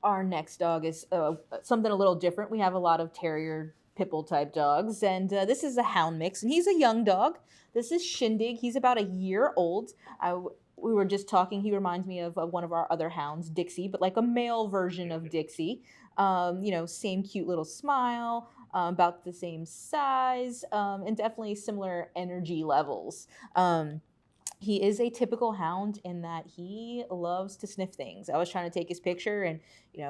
Our next dog is something a little different. We have a lot of terrier pitbull type dogs, and this is a hound mix, and he's a young dog. This is Shindig. He's about a year old. We were just talking. He reminds me of one of our other hounds, Dixie, but like a male version of Dixie. Same cute little smile, about the same size, and definitely similar energy levels. He is a typical hound in that he loves to sniff things. I was trying to take his picture and,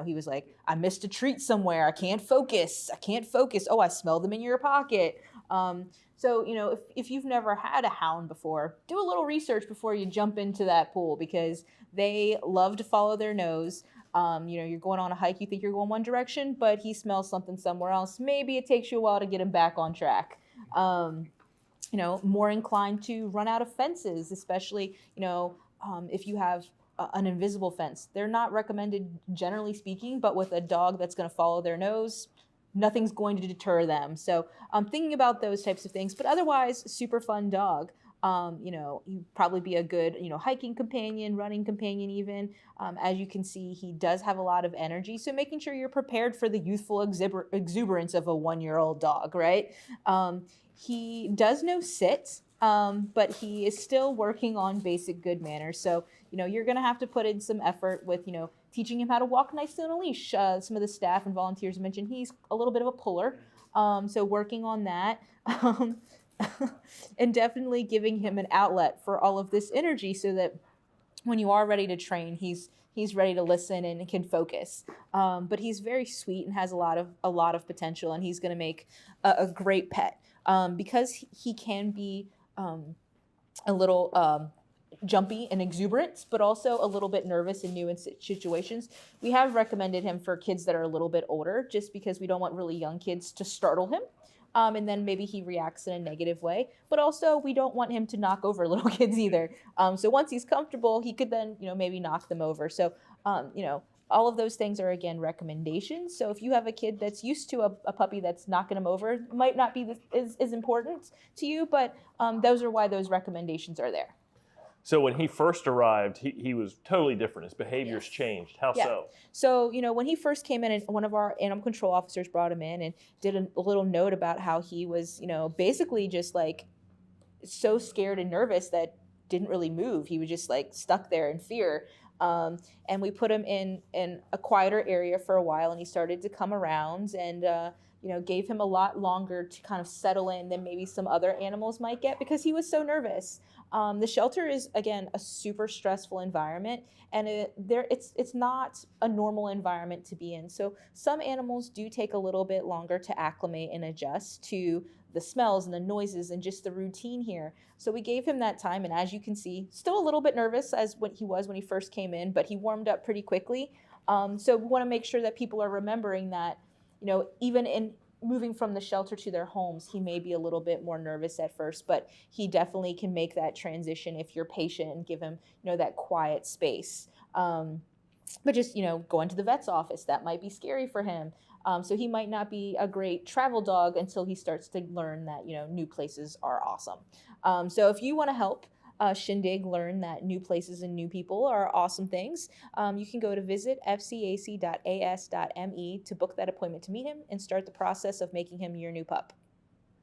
he was like, I missed a treat somewhere. I can't focus. I can't focus. Oh, I smell them in your pocket. If you've never had a hound before, do a little research before you jump into that pool because they love to follow their nose. You're going on a hike, you think you're going one direction, but he smells something somewhere else. Maybe it takes you a while to get him back on track. More inclined to run out of fences, especially, if you have an invisible fence. They're not recommended, generally speaking, but with a dog that's going to follow their nose, nothing's going to deter them. So I'm thinking about those types of things, but otherwise, super fun dog. He'd probably be a good, hiking companion, running companion even. As you can see, he does have a lot of energy. So making sure you're prepared for the youthful exuberance of a 1-year-old dog, right? He does know sit, but he is still working on basic good manners. So, you're going to have to put in some effort with, teaching him how to walk nicely on a leash. Some of the staff and volunteers mentioned he's a little bit of a puller. So working on that. And definitely giving him an outlet for all of this energy so that when you are ready to train, he's ready to listen and can focus. But he's very sweet and has a lot of potential, and he's going to make a great pet because he can be a little jumpy and exuberant, but also a little bit nervous in new situations. We have recommended him for kids that are a little bit older, just because we don't want really young kids to startle him. And then maybe he reacts in a negative way. But also, we don't want him to knock over little kids either. So once he's comfortable, he could then, maybe knock them over. So, all of those things are, again, recommendations. So if you have a kid that's used to a puppy that's knocking them over, it might not be as important to you, but those are why those recommendations are there. So when he first arrived, he was totally different. His behaviors Yes. changed. How Yeah. so? So, when he first came in, and one of our animal control officers brought him in and did a little note about how he was, basically just like so scared and nervous that didn't really move. He was just like stuck there in fear. And we put him in a quieter area for a while, and he started to come around and, gave him a lot longer to kind of settle in than maybe some other animals might get because he was so nervous. The shelter is, again, a super stressful environment, and it's not a normal environment to be in. So some animals do take a little bit longer to acclimate and adjust to the smells and the noises and just the routine here. So we gave him that time, and as you can see, still a little bit nervous as what he was when he first came in, but he warmed up pretty quickly. So we want to make sure that people are remembering that, even in moving from the shelter to their homes, he may be a little bit more nervous at first, but he definitely can make that transition if you're patient and give him, that quiet space. But just, going to the vet's office, that might be scary for him. So he might not be a great travel dog until he starts to learn that, new places are awesome. So if you want to help Shindig learn that new places and new people are awesome things, you can go to visit fcac.as.me to book that appointment to meet him and start the process of making him your new pup.